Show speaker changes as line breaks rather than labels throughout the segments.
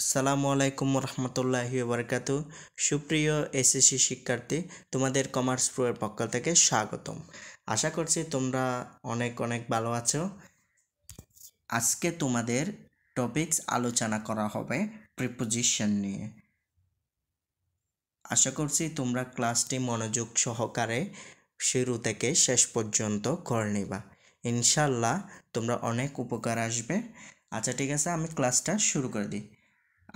আসসালামু আলাইকুম রহমতুল্লাহি বারকাতু। সুপ্রিয় এসএসসি শিক্ষার্থী, তোমাদের কমার্স প্রো এর পক্ষ থেকে স্বাগতম। আশা করছি তোমরা অনেক অনেক ভালো আছো। আজকে তোমাদের টপিকস আলোচনা করা হবে প্রিপোজিশন নিয়ে। আশা করছি তোমরা ক্লাসটি মনোযোগ সহকারে শুরু থেকে শেষ পর্যন্ত করে নিবা। ইনশাল্লাহ তোমরা অনেক উপকার আসবে। আচ্ছা ঠিক আছে, আমি ক্লাসটা শুরু করে দিই।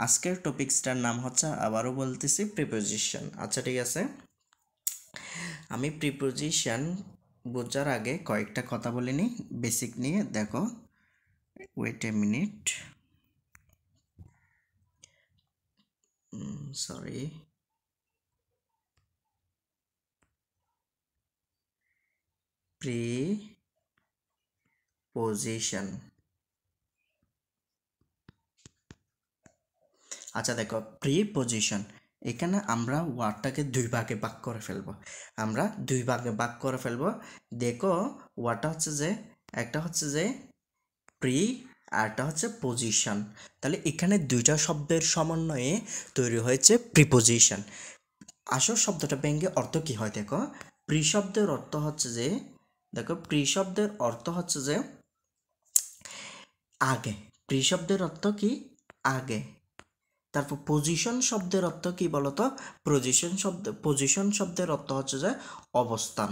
আজকের টপিক্সটার নাম হচ্ছে, আবারও বলতেছি, প্রিপোজিশন। আচ্ছা ঠিক আছে, আমি প্রিপোজিশন বোঝার আগে কয়েকটা কথা বলে নিই বেসিক নিয়ে। দেখো, wait a minute, sorry. Preposition, আচ্ছা দেখো, প্রিপোজিশন এখানে আমরা ওয়ার্ডটাকে দুই ভাগে ভাগ করে ফেলবো। আমরা দুই ভাগে ভাগ করে ফেলবো। দেখো, ওয়ার্ডটা হচ্ছে যে, একটা হচ্ছে যে প্রি, আরটা হচ্ছে পজিশন। তাহলে এখানে দুইটা শব্দের সমন্বয়ে তৈরি হয়েছে প্রিপোজিশন। আসল শব্দটা ব্যঙ্গে অর্থ কি হয় দেখো। প্রি শব্দের অর্থ হচ্ছে যে, দেখো, প্রি শব্দের অর্থ হচ্ছে যে আগে। প্রি শব্দের অর্থ কি? আগে। তারপর পজিশন শব্দের অর্থ কি বলতো? পজিশন শব্দের অর্থ হচ্ছে যে অবস্থান।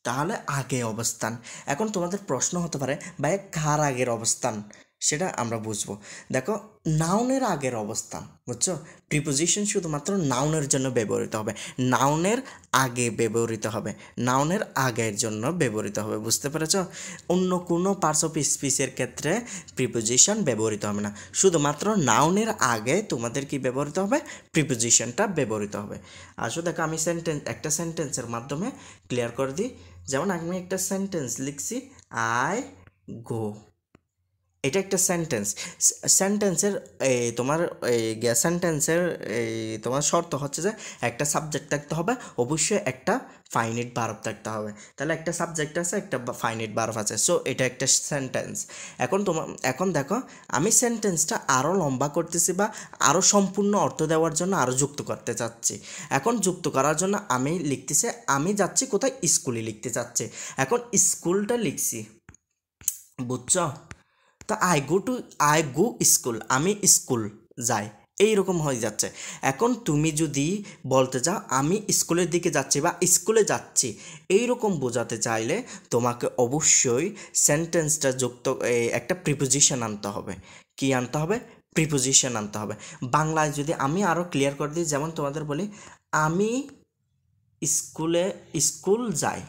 তাহলে আগে অবস্থান। এখন তোমাদের প্রশ্ন হতে পারে, ভাই কার আগের অবস্থান? সেটা আমরা বুঝবো। দেখো, নাউনের আগের অবস্থান, বুঝছো? প্রিপোজিশন শুধুমাত্র নাউনের জন্য ব্যবহৃত হবে। নাউনের আগে ব্যবহৃত হবে। নাউনের আগের জন্য ব্যবহৃত হবে, বুঝতে পেরেছ? অন্য কোনো পার্টস অফ স্পিচের ক্ষেত্রে প্রিপোজিশন ব্যবহৃত হবে না। শুধুমাত্র নাউনের আগে তোমাদের কি ব্যবহৃত হবে? প্রিপোজিশনটা ব্যবহৃত হবে। আসলে দেখো, আমি একটা সেন্টেন্সের মাধ্যমে ক্লিয়ার করে দিই। যেমন আমি একটা সেন্টেন্স লিখছি, আই গো। এটা একটা সেন্টেন্স। সেন্টেন্সের তোমার সেন্টেন্সের তোমার শর্ত হচ্ছে যে একটা সাবজেক্ট থাকতে হবে, অবশ্যই একটা ফাইনিট ভার্ব থাকতে হবে। তাহলে একটা সাবজেক্ট আছে, একটা ফাইনিট ভার্ব আছে, সো এটা একটা সেন্টেন্স। এখন দেখো, আমি সেন্টেন্সটা আরও লম্বা করতেছি বা আরও সম্পূর্ণ অর্থ দেওয়ার জন্য আরও যুক্ত করতে চাচ্ছি। এখন যুক্ত করার জন্য আমি লিখতেছি, আমি যাচ্ছি কোথায়? স্কুলে লিখতে চাচ্ছি। এখন স্কুলটা লিখছি, বুঝছো? তো আই গো স্কুল, আমি স্কুল যাই, এইরকম হয়ে যাচ্ছে। এখন তুমি যদি বলতে চাও আমি স্কুলের দিকে যাচ্ছি বা স্কুলে যাচ্ছি, এইরকম বোঝাতে চাইলে তোমাকে অবশ্যই সেন্টেন্সটা যুক্ত একটা প্রিপোজিশন আনতে হবে। কি আনতে হবে? প্রিপোজিশন আনতে হবে। বাংলায় যদি আমি আরও ক্লিয়ার করে দিই, যেমন তোমাদের বলি, আমি স্কুল যাই,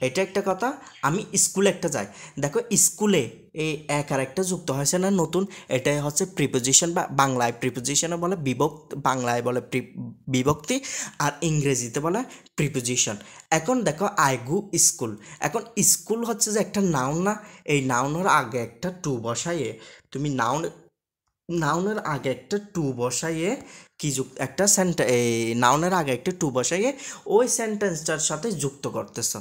এটা একটা কথা। আমি স্কুলে একটা যাই। দেখো, স্কুলে এই এক আর একটা যুক্ত হয়েছে না নতুন, এটাই হচ্ছে প্রিপোজিশন, বা বাংলায় প্রিপোজিশনে বলে বিভক্তি, বাংলায় বলে বিভক্তি, আর ইংরেজিতে বলে প্রিপোজিশন। এখন দেখো, আই গো স্কুল। এখন স্কুল হচ্ছে যে একটা নাউন না? এই নাউনের আগে একটা টু বসাইয়ে তুমি নাউনের আগে একটা টু বসাইয়ে কি একটা এই নাউনের আগে একটা টু বসাইয়ে ওই সেন্টেন্সটার সাথে যুক্ত করতেছ।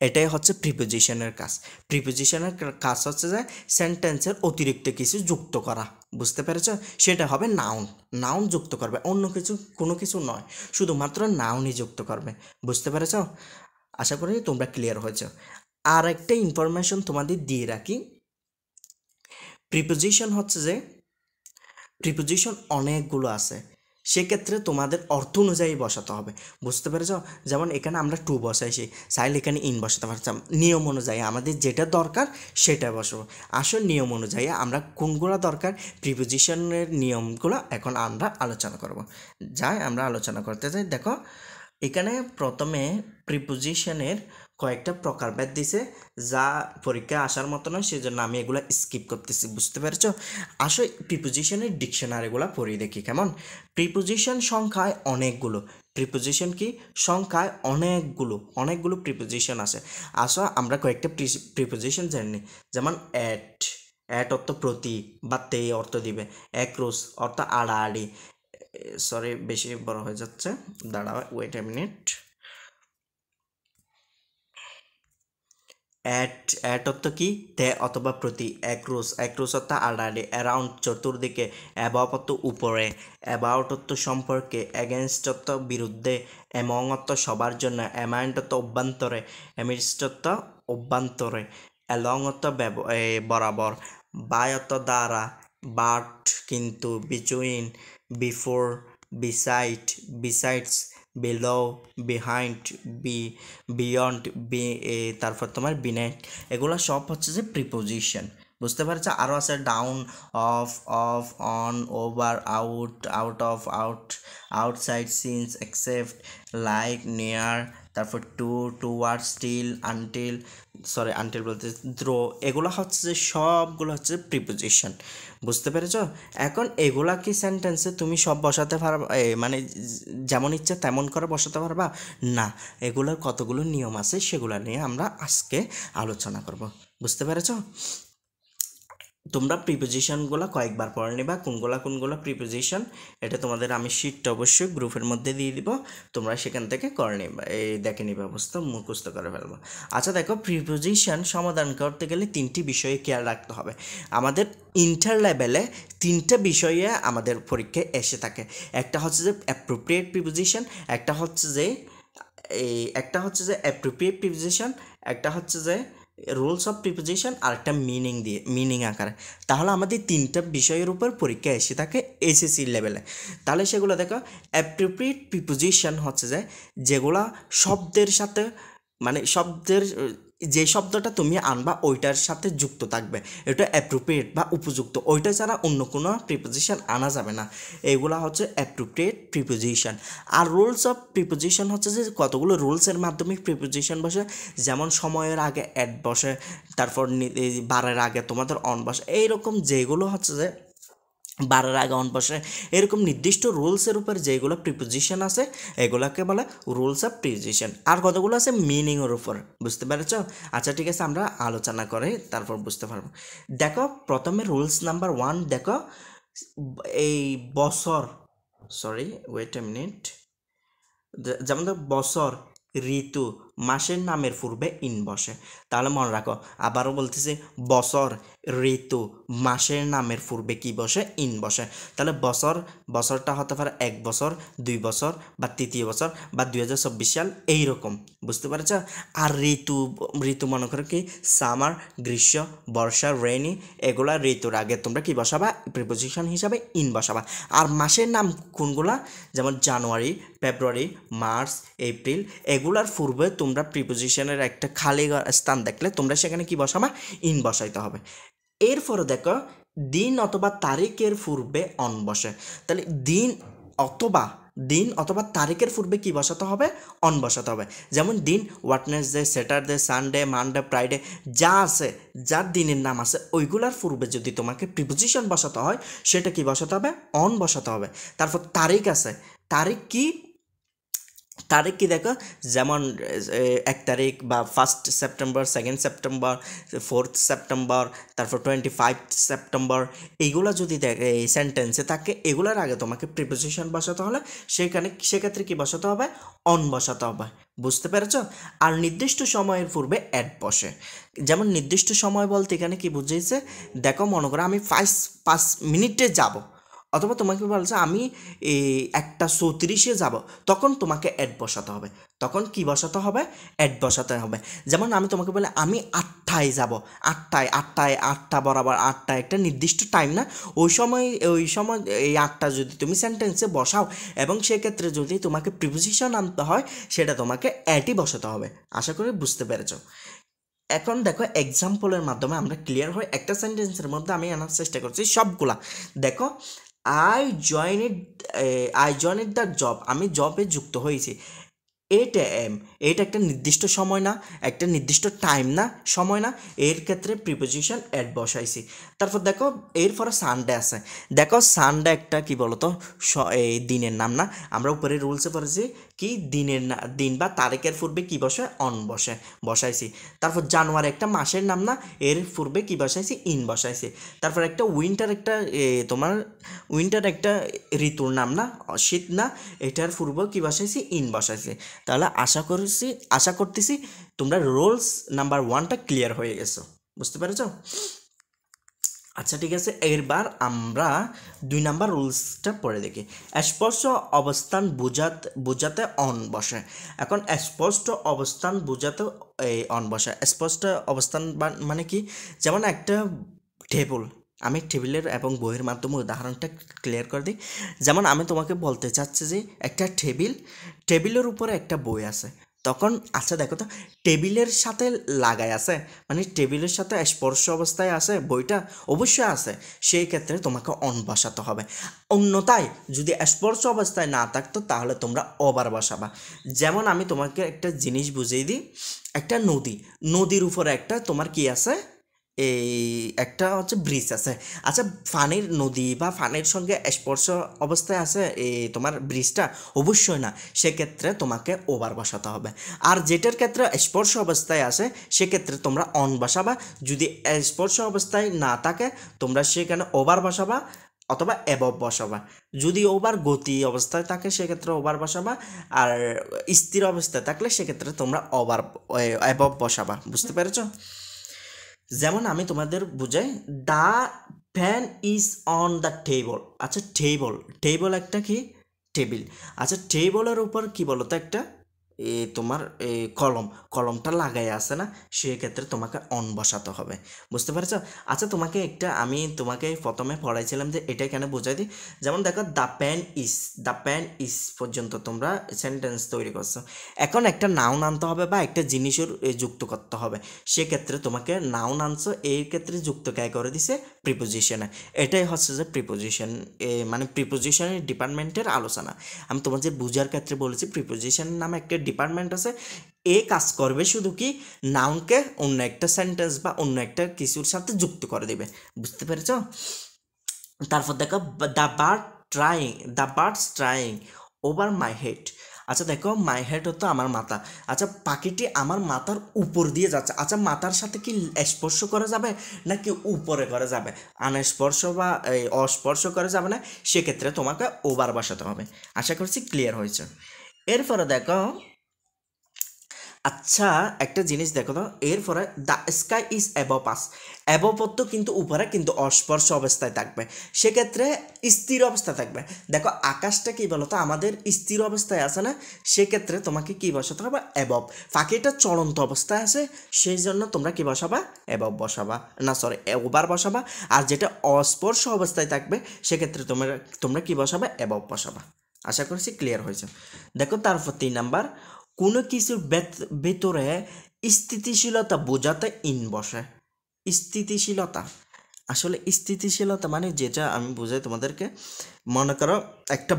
এটাই হচ্ছে প্রিপোজিশনের কাজ। প্রিপোজিশনের কাজ হচ্ছে যে সেন্টেন্সের অতিরিক্ত কিছু যুক্ত করা, বুঝতে পেরেছ? সেটা হবে নাউন। নাউন যুক্ত করবে, অন্য কিছু কোনো কিছু নয়, শুধুমাত্র নাউনই যুক্ত করবে, বুঝতে পেরেছ? আশা করি তোমরা ক্লিয়ার হয়েছ। আর একটা ইনফরমেশন তোমাদের দিয়ে রাখি, প্রিপোজিশন হচ্ছে যে প্রিপোজিশন অনেকগুলো আছে, সেক্ষেত্রে তোমাদের অর্থ অনুযায়ী বসাতে হবে, বুঝতে পেরেছ? যেমন এখানে আমরা টু বসাইছি, চাইলে এখানে ইন বসাতে পারতাম। নিয়ম অনুযায়ী আমাদের যেটা দরকার সেটা বসাবো। আসল নিয়ম অনুযায়ী আমরা কোনগুলো দরকার, প্রিপোজিশনের নিয়মগুলো এখন আমরা আলোচনা করব। আমরা আলোচনা করতে চাই। দেখো, এখানে প্রথমে প্রিপোজিশনের কয়েকটা প্রকারভেদ দিছে, যা পরীক্ষায় আসার মতো নয়, সেজন্য আমি এগুলো স্কিপ করতেছি, বুঝতে পেরেছ? আসলে প্রিপোজিশনের ডিকশনারিগুলো পড়িয়ে দেখি কেমন। প্রিপোজিশন সংখ্যায় অনেকগুলো। প্রিপোজিশন কি? সংখ্যায় অনেকগুলো প্রিপোজিশন আছে। আসলে আমরা কয়েকটা প্রিপোজিশন জানি, যেমন অ্যাট অর্থ প্রতি বা তে অর্থ দিবে। অ্যাক্রস অর্থ আড়াআড়ি। সরি, বেশি বড় হয়ে যাচ্ছে, দাঁড়াও, ওয়েট এ মিনিট। অ্যাট অর্থ কি তে অথবা প্রতি, অ্যাক্রোস অর্থ আড়াআড়ি, অ্যারাউন্ড চতুর্দিকে, অ্যাবাভ অর্থ উপরে, অ্যাবাউট অর্থ সম্পর্কে, অ্যাগেনস্ট অর্থ বিরুদ্ধে, অ্যামং অর্থ সবার জন্য, অ্যামাইন্ড অর্থ অভ্যন্তরে, অ্যামিডস্ট অর্থ অভ্যন্তরে, অ্যালং অর্থ বরাবর, বাই অর্থ দ্বারা, বাট কিন্তু, between, before, beside, besides, below, behind, beyond, তারপর তোমার বিনাইট, এগুলো সব হচ্ছে যে প্রিপোজিশন। বুঝতে পারছো? আরও আছে down, of, on, over, out of, outside, since, except, like, near, তারপর টুয়ার্ড, স্টিল, আনটিল বলতে থ্রো, এগুলো হচ্ছে যে সবগুলো হচ্ছে প্রিপোজিশন। বুঝতে পেরেছ? এখন এগুলা কি সেন্টেন্সে তুমি সব বসাতে পারবা, মানে যেমন ইচ্ছা তেমন করে বসাতে পারবা না, এগুলোর কতগুলো নিয়ম আছে সেগুলো নিয়ে আমরা আজকে আলোচনা করব। বুঝতে পেরেছ? তোমরা প্রিপোজিশনগুলো কয়েকবার পড়ে নিবা, কোনগুলো প্রিপোজিশন, এটা তোমাদের আমি শিটটা অবশ্যই গ্রুপের মধ্যে দিয়ে দিব, তোমরা সেখান থেকে করে নিবা, এই দেখে নিবা, অবস্থা মুখস্থ করে ফেলবো। আচ্ছা দেখো, প্রিপোজিশন সমাধান করতে গেলে তিনটি বিষয়ে খেয়াল রাখতে হবে। আমাদের ইন্টার লেভেলে তিনটা বিষয়ে আমাদের পরীক্ষায় এসে থাকে। একটা হচ্ছে যে অ্যাপ্রোপ্রিয়েট প্রিপোজিশন, একটা হচ্ছে যে অ্যাপ্রোপ্রিয়েট প্রিপোজিশন, একটা হচ্ছে যে রুলস অফ প্রিপোজিশন, আর একটা মিনিং আকারে। তাহলে আমাদের তিনটা বিষয়ের উপর পরীক্ষা এসে থাকে এসএসসি লেভেলে। তাহলে সেগুলো দেখো, অ্যাপ্রোপ্রিয়েট প্রিপোজিশন হচ্ছে যে যেগুলা শব্দের সাথে, মানে যে শব্দটা তুমি আনবা ওইটার সাথে যুক্ত থাকবে, এটা অ্যাপ্রোপ্রিয়েট বা উপযুক্ত, ওইটা ছাড়া অন্য কোনো প্রিপোজিশন আনা যাবে না। এইগুলা হচ্ছে অ্যাপ্রোপ্রিয়েট প্রিপোজিশন। আর রুলস অফ প্রিপোজিশন হচ্ছে যে কতগুলো রুলসের মাধ্যমে প্রিপোজিশন বসে, যেমন সময়ের আগে অ্যাট বসে, তারপর বারের আগে তোমাদের অন বসে, এইরকম যেগুলো হচ্ছে যে বারের আগে অন বসে, এরকম নির্দিষ্ট রুলসের উপর যেগুলো প্রিপোজিশন আছে এগুলোকে বলে রুলস অফ প্রিপোজিশন। আর কতগুলো আছে মিনিংয়ের উপর। বুঝতে পেরেছ? আচ্ছা ঠিক আছে, আমরা আলোচনা করে তারপর বুঝতে পারবো। দেখো প্রথমে রুলস নাম্বার 1 দেখো, এই বছর, ওয়েট এ মিনিট, যেমন বছর, ঋতু, মাসের নামের পূর্বে ইন বসে। তাহলে মনে রাখো, আবারও বলতেছি, বছর, ঋতু, মাসের নামের পূর্বে কি বসে? ইন বসে। তাহলে বছরটা হতে পারে 1 বছর, 2 বছর, বা তৃতীয় বছর, বা 2024 সাল, এইরকম। বুঝতে পারছ? আর ঋতু মনে করো কি, সামার, গ্রীষ্ম, বর্ষা, রেইনি, এগুলা ঋতুর আগে তোমরা কি বসাবা? প্রিপোজিশন হিসাবে ইন বসাবা। আর মাসের নাম কোনগুলা? যেমন জানুয়ারি, ফেব্রুয়ারি, মার্চ, এপ্রিল, এগুলার পূর্বে তোমরা প্রিপোজিশনের একটা খালি স্থান দেখলে তোমরা সেখানে কি বসাবা? ইন বসাইতে হবে। এরপরে দেখো, দিন অথবা তারিখের পূর্বে অন বসে। তাহলে দিন অথবা তারিখের পূর্বে কি বসাতে হবে? অন বসাতে হবে। যেমন দিন, Wednesday, Saturday, Sunday, Monday, Friday, যা আছে, যার দিনের নাম আছে, ওইগুলার পূর্বে যদি তোমাকে প্রিপোজিশন বসাতে হয় সেটা কি বসাতে হবে? অন বসাতে হবে। তারপর তারিখ আছে, তারিখ কি দেখো, যেমন 1 তারিখ, বা 1 সেপ্টেম্বর, 2 সেপ্টেম্বর, 4 সেপ্টেম্বর, তারপর 25 সেপ্টেম্বর, এইগুলো যদি দেখে এই সেন্টেন্সে থাকে, এগুলোর আগে তোমাকে প্রিপোজিশন বসাতে হলে সেক্ষেত্রে কি বসাতে হবে? অন বসাতে হবে। বুঝতে পেরেছ? আর নির্দিষ্ট সময়ের পূর্বে অ্যাট বসে। যেমন নির্দিষ্ট সময় বলতে এখানে কি বুঝিয়েছে দেখো, মনে করো আমি 5 মিনিটে যাব, অথবা তোমাকে বলছে আমি 1:34 যাব, তখন তোমাকে অ্যাড বসাতে হবে। তখন কি বসাতে হবে? অ্যাড বসাতে হবে। যেমন আমি তোমাকে বলে আমি 8টায় যাব, 8টা বরাবর, 8টা একটা নির্দিষ্ট টাইম না, ওই সময় এই 8টা যদি তুমি সেন্টেন্সে বসাও, এবং সেক্ষেত্রে যদি তোমাকে প্রিপোজিশন আনতে হয় সেটা তোমাকে অ্যাডই বসাতে হবে। আশা করি বুঝতে পেরেছো। এখন দেখো, এক্সাম্পলের মাধ্যমে আমরা ক্লিয়ার হই। একটা সেন্টেন্সের মধ্যে আমি আনার চেষ্টা করছি সবগুলা। দেখো, আই জয়েন্ট দ্য জব, আমি জবে যুক্ত হয়েছি। 8 AM, এটা একটা নির্দিষ্ট সময় না, একটা নির্দিষ্ট টাইম না, সময় না, এর ক্ষেত্রে প্রিপোজিশন অ্যাড বসাইছি। তারপর দেখো, এরপরে সানডে আছে। দেখো, সানডে একটা কি বলতো, এই দিনের নাম না, আমরা উপরে রুলসে পড়েছি কি দিন বা তারিখের পূর্বে কি বসে অন বসাইছি। তারপর জানুয়ারি একটা মাসের নাম না, এর পূর্বে কি বসাইছি ইন বসাইছি। তারপর একটা তোমার উইন্টার একটা ঋতুর নাম না, শীত না, এটার পূর্বে কি বসাইছি ইন বসাইছি। তাহলে আশা করতেছি তোমরা রোলস নাম্বার 1টা ক্লিয়ার হয়ে গেছো, বুঝতে পেরেছো? আচ্ছা ঠিক আছে, এরবার আমরা 2 নাম্বার রুলসটা পড়ে দেখি। স্পষ্ট অবস্থান বোঝাতে অন বসে। এখন স্পষ্ট অবস্থান বোঝাতে অন বসে। স্পষ্ট অবস্থান মানে কি? যেমন একটা টেবিল, আমি টেবিলের এবং বইয়ের মাধ্যমে উদাহরণটা ক্লিয়ার করে দিই। যেমন আমি তোমাকে বলতে চাচ্ছি যে একটা টেবিলের উপরে একটা বই আছে, তখন আচ্ছা দেখো তো, টেবিলের সাথে লাগাই আছে, মানে টেবিলের সাথে স্পর্শ অবস্থায় আছে বইটা, অবশ্যই আছে, সেই ক্ষেত্রে তোমাকে অন বসাতে হবে। অন্যথায় যদি স্পর্শ অবস্থায় না থাকতো তাহলে তোমরা ওভার বসাবা। যেমন আমি তোমাকে একটা জিনিস বুঝিয়ে দিই, একটা নদীর উপরে একটা তোমার কি আছে, এই একটা হচ্ছে ব্রিজ আছে। আচ্ছা, ফানির নদী বা ফানির সঙ্গে স্পর্শ অবস্থায় আছে এই তোমার ব্রিজটা? অবশ্যই না, সেক্ষেত্রে তোমাকে ওভার বসাতে হবে। আর যেটার ক্ষেত্রে স্পর্শ অবস্থায় আছে সেক্ষেত্রে তোমরা অন বসাবা। যদি স্পর্শ অবস্থায় না থাকে তোমরা সেখানে ওভার বসাবা অথবা অ্যাবভ বসাবা। যদি ওভার গতি অবস্থায় থাকে সেক্ষেত্রে ওভার বসাবা, আর স্থির অবস্থায় থাকলে সেক্ষেত্রে তোমরা অ্যাবভ বসাবা। বুঝতে পেরেছো? যেমন আমি তোমাদের বুঝাই, the fan is on the table. আচ্ছা, টেবল একটা কি? টেবিল। আচ্ছা, টেবলের উপর কি বলো তো একটা তোমার কলমটা লাগাই আছে না, সেক্ষেত্রে তোমাকে অন বসাতে হবে। বুঝতে পেরেছো? আচ্ছা, আমি তোমাকে প্রথমে পড়াইছিলাম যে এটা কেন বোঝাই দিই। যেমন দেখো, দ্য প্যান ইজ পর্যন্ত তোমরা সেন্টেন্স তৈরি করছো। এখন একটা নাউন আনতে হবে বা একটা জিনিসের যুক্ত করতে হবে, সেক্ষেত্রে তোমাকে নাউন আনছো, এই ক্ষেত্রে যুক্ত কে করে দিছে? প্রিপোজিশনে। এটাই হচ্ছে যে প্রিপোজিশন, মানে প্রিপোজিশনের ডিপার্টমেন্টের আলোচনা। আমি তোমাদের বুঝার ক্ষেত্রে বলেছি প্রিপোজিশন নামে একটা ডিপার্টমেন্ট আছে, এ কাজ করবে শুধু কি নাউনকে অন্য একটা সেন্টেন্স বা অন্য একটা কিছুর সাথে যুক্ত করে দেবে। বুঝতে পেরেছ? তারপর দেখো, the birds trying over my head. আচ্ছা দেখো, মাই হেড হতো আমার মাথা। আচ্ছা, পাখিটি আমার মাথার উপর দিয়ে যাচ্ছে। আচ্ছা, মাথার সাথে কি স্পর্শ করা যাবে নাকি উপরে করা যাবে? আনস্পর্শ বা অস্পর্শ করা যাবে না, সেক্ষেত্রে তোমাকে ওভার বসাতে হবে। আশা করছি ক্লিয়ার হয়েছে। এরপরে দেখো, আচ্ছা একটা জিনিস দেখো তো, এরপরে the sky is above us. Above তো কিন্তু উপরে, কিন্তু অস্পর্শ অবস্থায় থাকবে, সেক্ষেত্রে স্থির অবস্থায় থাকবে। দেখো, আকাশটা কি বলতো আমাদের স্থির অবস্থায় আছে না, সেক্ষেত্রে তোমাকে কি বসাতে হবে? অ্যাবভ। পাখিটা চলন্ত অবস্থায় আছে, সেই জন্য তোমরা কি বসাবা? অ্যাবভ বসাবা, না সরি ওভার বসাবা। আর যেটা অস্পর্শ অবস্থায় থাকবে সেক্ষেত্রে তোমরা কি বসাবে? অ্যাবভ বসাবা। আশা করছি ক্লিয়ার হয়েছে। দেখো তারপর 3 নাম্বার, কোনো কিছুর ভেতরে স্থিতিশীলতা বোঝাতে ইন বসে। স্থিতিশীলতা, আসলে স্থিতিশীলতা মানে যেটা আমি বোঝাই তোমাদেরকে, মনে করো একটা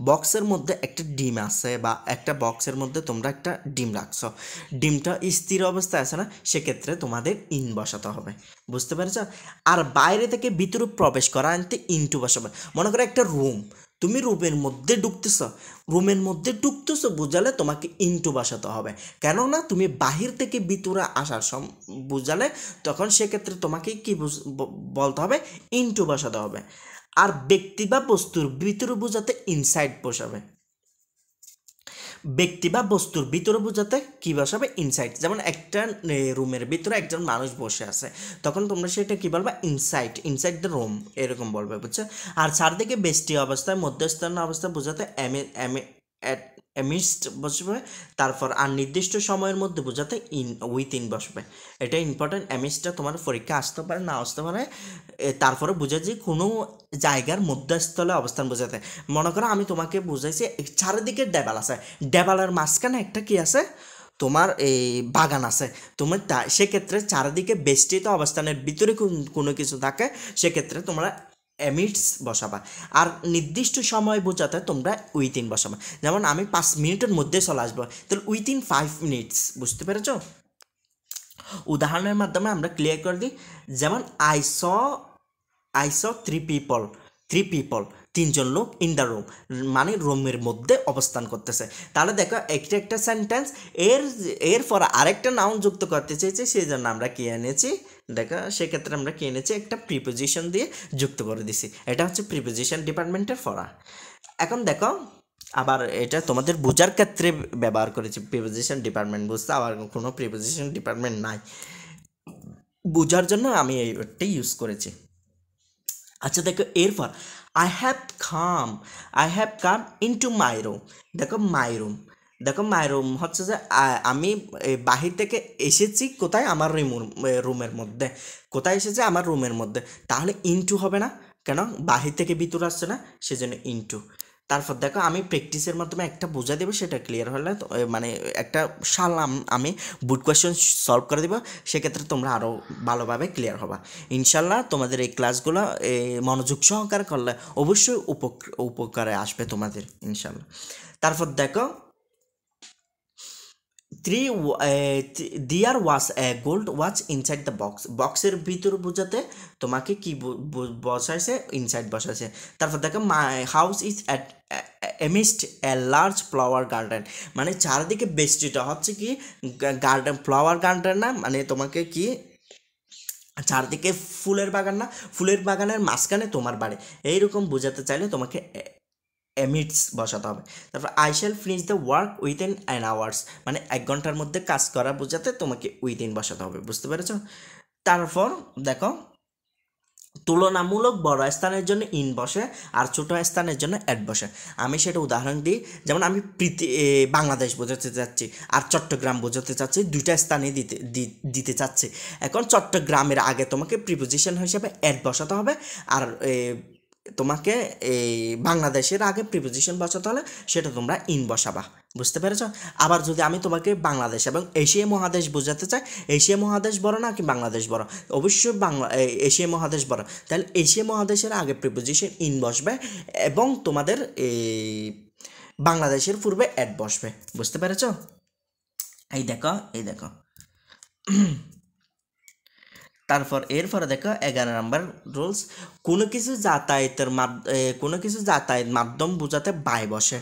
বক্সের মধ্যে একটা ডিম আছে, বা একটা বক্সের মধ্যে তোমরা একটা ডিম রাখছো, ডিমটা স্থির অবস্থায় আছে না, সেক্ষেত্রে তোমাদের ইন বসাতে হবে। বুঝতে পেরেছ? আর বাইরে থেকে ভিতরে প্রবেশ করা আনতে ইনটু বসাবে। মনে করো একটা তুমি রুমের মধ্যে ঢুকতেছো বোঝালে তোমাকে ইনটু বসাতে হবে। কেননা তুমি বাহির থেকে ভিতরে আসার বোঝালে তখন সেক্ষেত্রে তোমাকে কি বলতে হবে? ইনটু বসাতে হবে। আর ব্যক্তি বা বস্তুর ভিতরে বোঝাতে ইনসাইড বসাবে। ব্যক্তি বা বস্তুর ভিতরে বোঝাতে কি বসাবে? ইনসাইড। যেমন একটা রুমের ভিতরে একজন মানুষ বসে আছে, তখন তোমরা সেটা কি বলবে? ইনসাইড দ্য রুম, এরকম বলবে। বুঝছো? আর চারদিকে বেষ্টি অবস্থায়, মধ্যস্থান অবস্থায় বোঝাতে অ্যামিস্ট বসবে। তারপর আর নির্দিষ্ট সময়ের মধ্যে বোঝাতে উইথিন বসবে। এটা ইম্পর্টেন্ট। অ্যামিস্টটা তোমার পরীক্ষা আসতে পারে, না আসতে পারে। তারপরে বোঝা যে কোনো জায়গার মধ্যস্থলে অবস্থান বোঝাতে। মনে করো আমি তোমাকে বুঝাইছি চারিদিকে ডেবাল আছে, ডেবালের মাঝখানে একটা কি আছে? তোমার এই বাগান আছে। তোমার সেক্ষেত্রে চারিদিকে বেষ্টিত অবস্থানের ভিতরে কোনো কিছু থাকে, সেক্ষেত্রে তোমরা এমিটস বসাবা। আর নির্দিষ্ট সময় বোঝাতে তোমরা উইথিন বসাবা। যেমন আমি 5 মিনিটের মধ্যে চলে আসবো, তাহলে উইথিন 5 মিনিটস। বুঝতে পেরেছ? উদাহরণের মাধ্যমে আমরা ক্লিয়ার করে দিই। যেমন আই স থ্রি পিপল। তিনজন লোক ইন দ্য রুম, মানে রুমের মধ্যে অবস্থান করতেছে। তাহলে দেখো একটা একটা সেন্টেন্স এরপর আরেকটা নাউন যুক্ত করতে চেয়েছে, সেই জন্য আমরা কি এনেছি, দেখো সেক্ষেত্রে আমরা কি এনেছি, একটা প্রিপোজিশন দিয়ে যুক্ত করে দিছি। এটা হচ্ছে প্রিপোজিশন ডিপার্টমেন্টের পড়া। এখন দেখো আবার এটা তোমাদের বোঝার ক্ষেত্রে ব্যবহার করেছি, প্রিপোজিশন ডিপার্টমেন্ট বুঝতে আবার কোনো প্রিপোজিশন ডিপার্টমেন্ট নাই, বোঝার জন্য আমি এইটাই ইউজ করেছি। আচ্ছা দেখো এরপর I have come into my room. দেখো মাই রুম, দেখো মাই রুম হচ্ছে যে আমি বাহির থেকে এসেছি কোথায়, আমার রুমের মধ্যে, কোথায় এসেছে, আমার রুমের মধ্যে। তাহলে ইনটু হবে না কেন, বাহির থেকে ভিতর আসছে না, সেজন্য ইনটু। তারপর দেখো আমি প্র্যাকটিসের মাধ্যমে একটা বোঝা দেবো, সেটা ক্লিয়ার হলে মানে একটা আমি বুট কোয়েশ্চেন সলভ করে দেবো, সেক্ষেত্রে তোমরা আরও ভালোভাবে ক্লিয়ার হবা ইনশাল্লাহ। তোমাদের এই ক্লাসগুলো মনোযোগ সহকারে করলে অবশ্যই উপকারে আসবে তোমাদের ইনশাল্লাহ। তারপর দেখো there was a gold watch inside the box, বক্সের ভিতর বোঝাতে তোমাকে কি বসাইছে, ইনসাইড বসাইছে। তারপর দেখো my house is at amidst a large flower garden, মানে চারদিকে বেষ্টিত হচ্ছে কি গার্ডেন, ফ্লাওয়ার গার্ডেন না, মানে তোমাকে কি চারদিকে ফুলের বাগান না, ফুলের বাগানের মাঝখানে তোমার বাড়ি, এইরকম বোঝাতে চাইলে তোমাকে এমিটস বসাতে হবে। তারপর I shall finish the work within an hours, মানে 1 ঘন্টার মধ্যে কাজ করা বোঝাতে তোমাকে উইদিন বসাতে হবে, বুঝতে পেরেছ। তারপর দেখো তুলনামূলক বড় স্থানের জন্য ইন বসে আর ছোট স্থানের জন্য অ্যাড বসে। আমি সেটা উদাহরণ দিই, যেমন আমি বাংলাদেশ বোঝাতে চাচ্ছি আর চট্টগ্রাম বোঝাতে চাচ্ছি, দুইটা স্থানে দিতে চাচ্ছি। এখন চট্টগ্রামের আগে তোমাকে প্রিপোজিশন হিসেবে অ্যাড বসাতে হবে, আর তোমাকে এই বাংলাদেশের আগে প্রিপোজিশন বসাতে হলে সেটা তোমরা ইন বসাবা, বুঝতে পেরেছ। আবার যদি আমি তোমাকে বাংলাদেশ এবং এশিয়া মহাদেশ বোঝাতে চাই, এশিয়া মহাদেশ বড় না কি বাংলাদেশ বড়, অবশ্যই এশিয়া মহাদেশ বড়, তাহলে এশিয়া মহাদেশের আগে প্রিপোজিশন ইন বসবে এবং তোমাদের এই বাংলাদেশের পূর্বে অ্যাড বসবে, বুঝতে পেরেছ। এই দেখো তারপর এরপরে দেখো 11 নম্বর রুলস, কোনো কিছু যাতায়াত মাধ্যম বোঝাতে বাই বসে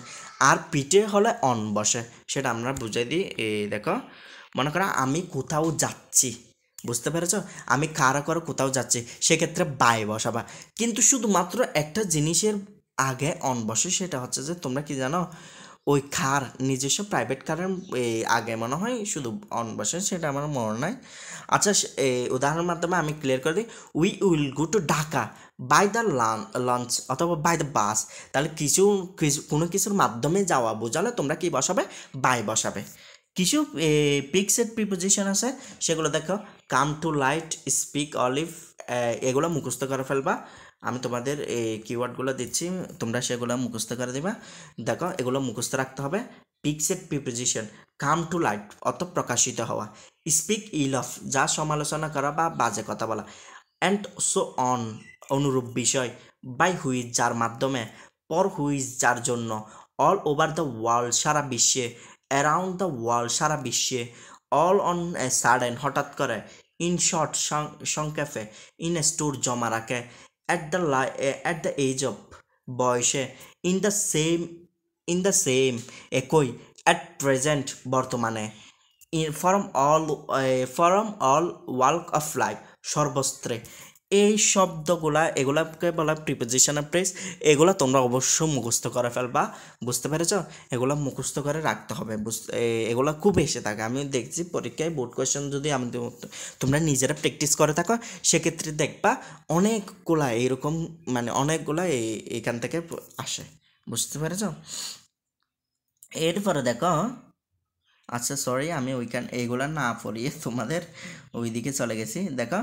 আর পিঠে হলে অন বসে, সেটা আমরা বুঝাই দিই। এই দেখো মনে করো আমি কোথাও যাচ্ছি, বুঝতে পেরেছ, আমি কারো কোথাও যাচ্ছি, সেক্ষেত্রে বাই বসাবা, কিন্তু শুধুমাত্র একটা জিনিসের আগে অন বসে, সেটা হচ্ছে যে তোমরা কি জানো, ওই কার নিজস্ব প্রাইভেট কারের আগে মনে হয় শুধু অন বসে, সেটা আমার মনে নাই। আচ্ছা উদাহরণের মাধ্যমে আমি ক্লিয়ার করে দিই, we will go to Dhaka by the launch অথবা বাই দ্য বাস, তাহলে কোনো কিছুর মাধ্যমে যাওয়া বোঝালে তোমরা কি বসাবে, বাই বসাবে। কিছু পিক্সেড প্রিপোজিশন আছে, সেগুলো দেখো come to light, speak, olive, এগুলো মুখস্থ করে ফেলবা। আমি তোমাদের এই কিওয়ার্ডগুলো দিচ্ছি, তোমরা সেগুলো মুখস্থ করে দিবা। দেখো এগুলো মুখস্থ রাখতে হবে। পিক্সেড প্রিপোজিশন, কাম টু লাইট অর্থ প্রকাশিত হওয়া, স্পিক ইল অফ যা সমালোচনা করা বা বাজে কথা বলা, অ্যান্ড সো অন অনুরূপ বিষয়, বাই হুইচ যার মাধ্যমে, পর হুইচ যার জন্য, অল ওভার দ্য ওয়ার্ল্ড সারা বিশ্বে, অ্যারাউন্ড দ্য ওয়ার্ল্ড সারা বিশ্বে, অল অন এ সাডেন হঠাৎ করে, ইন শর্ট সংক্ষেপে, ইন এ স্টোর জমা রাখে, অ্যাট দ্য এজ অফ বয়সে, ইন দ্য সেম একই, অ্যাট প্রেজেন্ট বর্তমানে, from all walk of life সর্বস্ত্রে। এই এগুলাকে বলা প্রিপোজিশনাল ফ্রেজ, এগুলা তোমরা অবশ্যই মুখস্থ করে ফেলবা, বুঝতে পেরেছ, এগুলো মুখস্থ করে রাখতে হবে। এগুলো খুব এসে থাকে, আমি দেখছি পরীক্ষায় বোর্ড কোয়েশ্চেন যদি তোমরা নিজেরা প্র্যাকটিস করে থাকো, সেক্ষেত্রে দেখবা অনেকগুলা এইরকম, মানে অনেকগুলা এইখান থেকে আসে, বুঝতে পেরেছ। এরপরে দেখো, আচ্ছা সরি আমি এইগুলা না পড়িয়ে তোমাদের ওইদিকে চলে গেছি। দেখো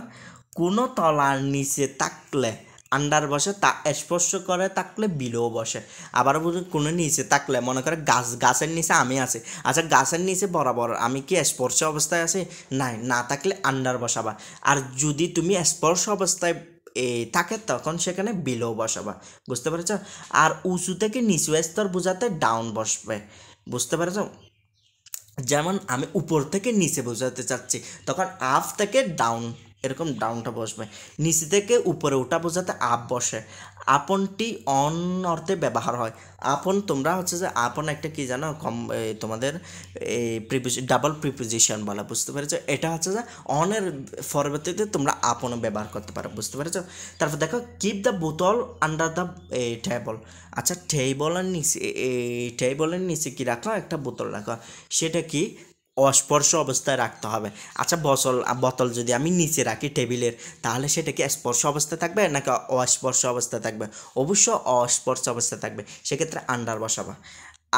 কোনো তলার নিচে থাকলে আন্ডার বসে, তা স্পর্শ করে থাকলে বিলো বসে। আবার কোনো নিচে থাকলে মনে করে গাছের নিচে আমি আছি, আচ্ছা গাছের নিচে বরাবর আমি কি স্পর্শ অবস্থায় আছি, নাই, না থাকলে আন্ডার বসাবা। আর যদি তুমি স্পর্শ অবস্থায় থাকে তখন সেখানে বিলো বসাবা, বুঝতে পেরেছ। আর উঁচু থেকে নিচু স্তর বোঝাতে ডাউন বসবে, বুঝতে পেরেছ। যেমন আমি উপর থেকে নিচে বোঝাতে চাচ্ছি, তখন আপ থেকে ডাউন এরকম ডাউনটা বসবে। নিচে থেকে উপরে ওঠা বোঝাতে আপ বসে। আপনটি অন অর্থে ব্যবহার হয়। আপন তোমরা হচ্ছে যে আপন একটা কি জানো তোমাদের এই ডাবল প্রিপোজিশন বলা, বুঝতে পেরেছো? এটা হচ্ছে যে অনের পরবর্তীতে তোমরা আপনও ব্যবহার করতে পারো, বুঝতে পেরেছো? তারপর দেখো কিপ দ্য বোতল আন্ডার দ্য টেবল। আচ্ছা টেবলের নিচে টেবলের নিচে কি রাখো? একটা বোতল রাখো। সেটা কি? অস্পর্শ অবস্থায় রাখতে হবে। আচ্ছা বোতল যদি আমি নিচে রাখি টেবিলের, তাহলে সেটা কি স্পর্শ অবস্থায় থাকবে নাকি অস্পর্শ অবস্থায় থাকবে? অবশ্য অস্পর্শ অবস্থায় থাকবে, সেক্ষেত্রে আন্ডার বসাবা।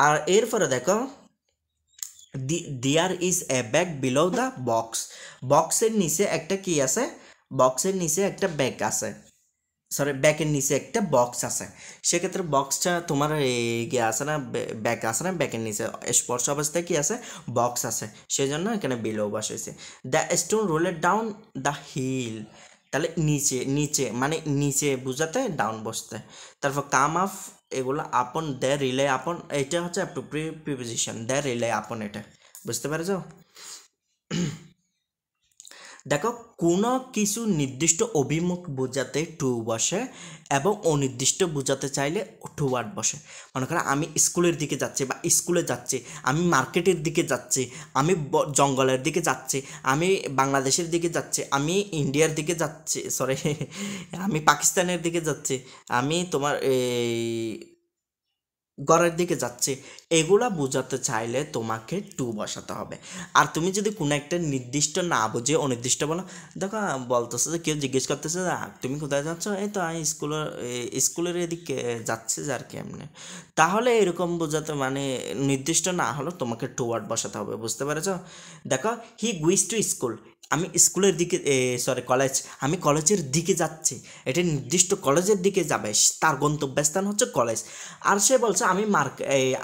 আর এরপরে দেখো there is a bag below the box. বক্সের নিচে একটা কি আছে? বক্সের নিচে একটা ব্যাগ আছে, সরি ব্যাগের নিচে একটা বক্স আছে। সেক্ষেত্রে বক্সটা তোমার গিয়ে আসে না, ব্যাগ আসে না, ব্যাগের নিচে স্পর্শ অবস্থায় কি আছে? বক্স আছে, সেই জন্য এখানে বিলো বসেছে। The stone rolled down the hill, তাহলে নিচে নিচে মানে নিচে বুঝাতে ডাউন বসতে। তারপর কাম আপ, এগুলো আপন, দে রিলে আপন, এটা হচ্ছে প্রিপোজিশন, দে রিলে আপন, এটা বুঝতে পেরেছো? দেখো কোনো কিছু নির্দিষ্ট অভিমুখ বোঝাতে টু বসে এবং অনির্দিষ্ট বোঝাতে চাইলে টু ওয়ার্ড বসে। মনে করো আমি স্কুলের দিকে যাচ্ছি বা স্কুলে যাচ্ছি, আমি মার্কেটের দিকে যাচ্ছি, আমি জঙ্গলের দিকে যাচ্ছি, আমি বাংলাদেশের দিকে যাচ্ছি, আমি ইন্ডিয়ার দিকে যাচ্ছি, সরি আমি পাকিস্তানের দিকে যাচ্ছি, আমি তোমার এই ঘরের দিকে যাচ্ছে, এগুলা বোঝাতে চাইলে তোমাকে টু বসাতে হবে। আর তুমি যদি কোনো একটা নির্দিষ্ট না বুঝে অনির্দিষ্ট বলো, দেখো বলতেছে যে কেউ জিজ্ঞেস করতেছে যে তুমি কোথায় যাচ্ছ? এই তো আমি স্কুলের এদিকে যাচ্ছে যার কেমনে, তাহলে এরকম বোঝাতে মানে নির্দিষ্ট না হলেও তোমাকে টু ওয়ার্ড বসাতে হবে, বুঝতে পেরেছ? দেখো হি গুইজ টু স্কুল, আমি স্কুলের দিকে, সরি কলেজ, আমি কলেজের দিকে যাচ্ছি, এটা নির্দিষ্ট কলেজের দিকে যাবে, তার গন্তব্যস্থান হচ্ছে কলেজ। আর সে বলছে আমি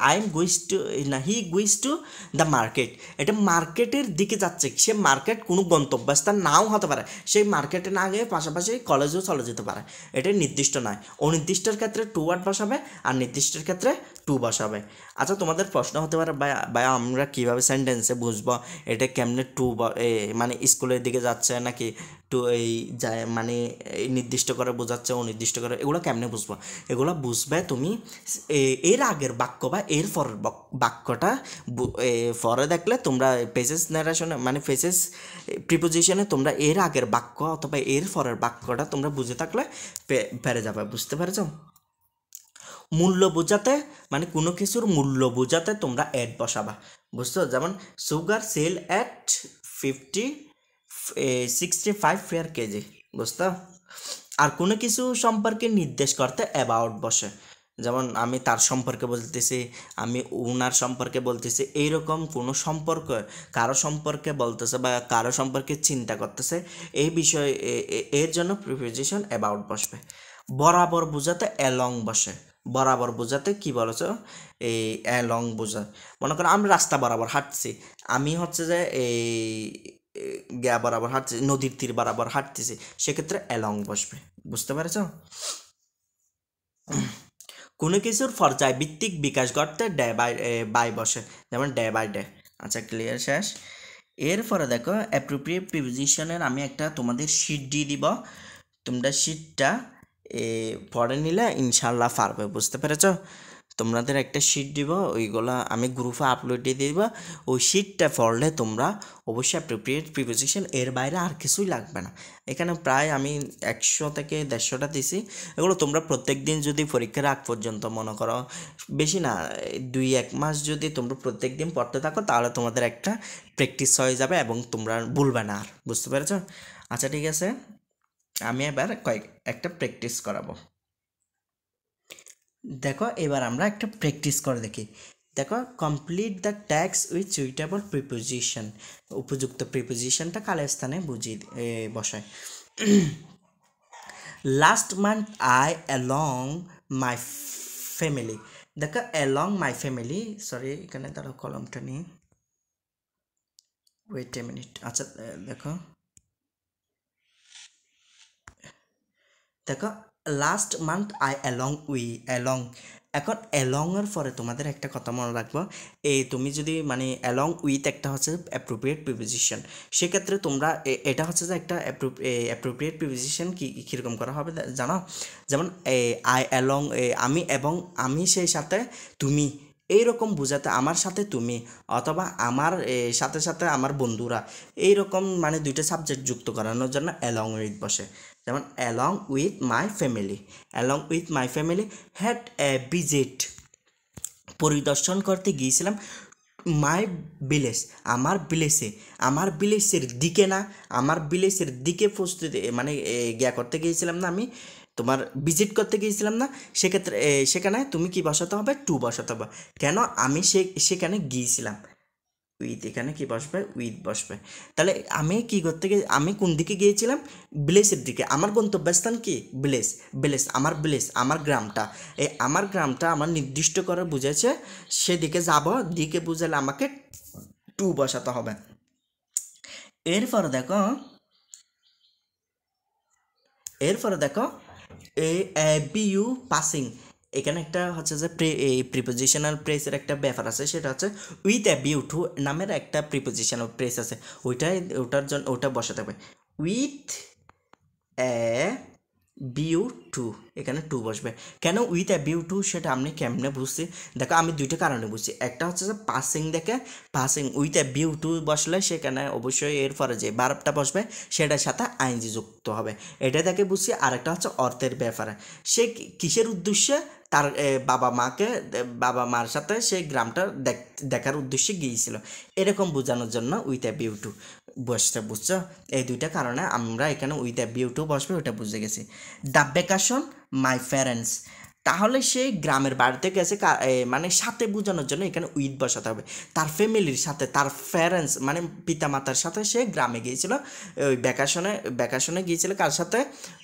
আই এম গুইজ টু, না হি গুইজ টু দ্য মার্কেট, এটা মার্কেটের দিকে যাচ্ছে। সে মার্কেট কোনো গন্তব্যস্থান নাও হতে পারে, সেই মার্কেটে না গিয়ে পাশাপাশি কলেজেও চলে যেতে পারে, এটা নির্দিষ্ট নয়। অনির্দিষ্টের ক্ষেত্রে টু ওয়ার্ড বসাবে আর নির্দিষ্টের ক্ষেত্রে টু বসাবে। আচ্ছা তোমাদের প্রশ্ন হতে পারে ভাই আমরা কীভাবে সেন্টেন্সে বুঝবো এটা কেমনে টু মানে স্কুলের দিকে যাচ্ছে নাকি টু এই যায় মানে এই নির্দিষ্ট করে বোঝাচ্ছে অনির্দিষ্ট করে, এগুলো কেমনে বুঝবো? এগুলো বুঝবে তুমি এর আগের বাক্য বা এর পরের বাক্যটা পরে দেখলে তোমরা পেজেস ন্যারেশনে মানে পেজেস প্রিপোজিশনে তোমরা এর আগের বাক্য অথবা এর পরের বাক্যটা তোমরা বুঝে থাকলে পেরে যাবে, বুঝতে পেরেছো? মূল্য বোঝাতে মানে কোনো কিছুর মূল্য বোঝাতে তোমরা অ্যাড বসাবা, বুঝছো? যেমন sugar sell at 65 per kg, বুঝতো? আর কোনো কিছু সম্পর্কে নির্দেশ করতে অ্যাবাউট বসে, যেমন আমি তার সম্পর্কে বলতেছি, আমি ওনার সম্পর্কে বলতেছি, এইরকম কোনো সম্পর্ক কারো সম্পর্কে বলতেছে বা কারো সম্পর্কে চিন্তা করতেছে, এই বিষয়ে এর জন্য প্রিপোজিশন অ্যাবাউট বসবে। বরাবর বোঝাতে অ্যালং বসে, বরাবর বোঝাতে কি বলেছ? এই অ্যালং বোঝায়। মনে করো আমরা রাস্তা বরাবর হাঁটছি, আমি হচ্ছে যে এই গিয়া বরাবর হাঁটছি, নদীর তীর বরাবর হাঁটতেছি, সেক্ষেত্রে অ্যালং বসবে, বুঝতে পেরেছ? কোনো কিছুর পর্যায় ভিত্তিক বিকাশ ঘটতে ডে বাই বসে, যেমন ডে বাই ডে। আচ্ছা ক্লিয়ার, শেষ। এরপরে দেখো অ্যাপ্রোপ্রিয়েট প্রিপোজিশনের আমি একটা তোমাদের শিট দিয়ে দিব, তোমরা শিটটা পড়ে নিলে ইনশাল্লাহ পারবে, বুঝতে পেরেছ? তোমাদের একটা শিট দিব, ওইগুলা আমি গ্রুপে আপলোড দিয়ে দিব, ওই শিটটা পড়লে তোমরা অবশ্যই অ্যাপ্রোপ্রিয়েট প্রিপোজিশন, এর বাইরে আর কিছুই লাগবে না। এখানে প্রায় আমি 100 থেকে 150টা দিছি, এগুলো তোমরা প্রত্যেক দিন যদি পরীক্ষার আগ পর্যন্ত মনে করো, বেশি না 2-1 মাস যদি তোমরা প্রত্যেক দিন পড়তে থাকো, তাহলে তোমাদের একটা প্র্যাকটিস হয়ে যাবে এবং তোমরা ভুলবে না আর, বুঝতে পেরেছ? আচ্ছা ঠিক আছে, আমি এবার একটা প্র্যাকটিস করাবো। দেখো এবার আমরা একটা প্র্যাকটিস করে দেখি। দেখো complete the tax with suitable preposition, উপযুক্ত প্রিপোজিশনটা কালের স্থানে বুঝিয়ে বসায়। Last month I along my family, দেখো অ্যালং মাই ফ্যামিলি, সরি এখানে তারা কলমটা নিই, ওয়েট এ মিনিট। আচ্ছা দেখো দেখো লাস্ট মান্থ আই অ্যালং এখন অ্যালং এর পরে তোমাদের একটা কথা মনে রাখবো, এই তুমি যদি মানে অ্যালং উইথ একটা হচ্ছে অ্যাপ্রোপ্রিয়েট প্রিপোজিশন, সেক্ষেত্রে তোমরা এটা হচ্ছে যে একটা অ্যাপ্রোপ্রিয়েট প্রিপোজিশন কীরকম করা হবে জানো? যেমন আই অ্যালং, আমি এবং আমি সেই সাথে তুমি, এইরকম বোঝাতে আমার সাথে তুমি, অথবা আমার সাথে সাথে আমার বন্ধুরা, এইরকম মানে দুইটা সাবজেক্ট যুক্ত করানোর জন্য অ্যালং উইথ বসে। যেমন along with my family, along with my family had a visit, পরিদর্শন করতে গিয়েছিলাম মাই ভিলেজ, আমার ভিলেজের দিকে না, আমার ভিলেজের দিকে প্রস্তুতি মানে গিয়া করতে গিয়েছিলাম না, আমি তোমার ভিজিট করতে গিয়েছিলাম না, সেক্ষেত্রে সেখানে তুমি কি বসাতে হবে? টু বসাতে হবে। কেন? আমি সেখানে গিয়েছিলাম, উইথ এখানে কি বসবে? উইথ বসবে। তাহলে আমি কি করতে গিয়ে, আমি কোন দিকে গিয়েছিলাম? ভিলেজের দিকে। আমার গন্তব্যস্থান কি? ভিলেজ, ভিলেজ আমার গ্রামটা, এই আমার গ্রামটা আমার নির্দিষ্ট করে বুঝেছে, সেদিকে যাব, দিকে বুঝালে আমাকে টু বসাতে হবে। এরপর দেখো এ বি ইউ পাসিং, এখানে একটা হচ্ছে যে প্রিপোজিশনাল প্রেসের একটা ব্যাপার আছে, সেটা হচ্ছে উইথ এ বিউ টু নামের একটা প্রিপোজিশনাল প্রেস আছে, ওটার জন্য ওটা বসাতে হবে উইথ এ বিউ টু, এখানে টু বসবে। কেন উইথ এ বিউ টু সেটা আমি কেমনে বুঝছি? দেখো আমি দুইটা কারণে বুঝছি। একটা হচ্ছে যে পাসিং দেখে, passing with a view to বসলে সেখানে অবশ্যই এরপরে যে ভার্বটা বসবে সেটার সাথে আইনজি যুক্ত হবে, এটা দেখে বুঝছি। আরেকটা হচ্ছে অর্থের ব্যাপারে, সে কিসের উদ্দেশ্যে তার বাবা মার সাথে সেই গ্রামটা দেখার উদ্দেশ্যে গিয়েছিল, এরকম বোঝানোর জন্য উইথ এ বিউ টু বসছে, বুঝছো? এই দুইটা কারণে আমরা এখানে উইথ এ বিউ টু বসবে, ওটা বুঝে গেছি। দ্য ভ্যাকেশন মাই প্যারেন্টস, তাহলে সেই গ্রামের বাড়িতে গেছে মানে সাথে বোঝানোর জন্য এখানে উইথ বসাতে হবে। তার ফ্যামিলির সাথে, তার প্যারেন্টস মানে পিতামাতার সাথে সে গ্রামে গিয়েছিল, ওই ভ্যাকেশনে গিয়েছিল কার সাথে?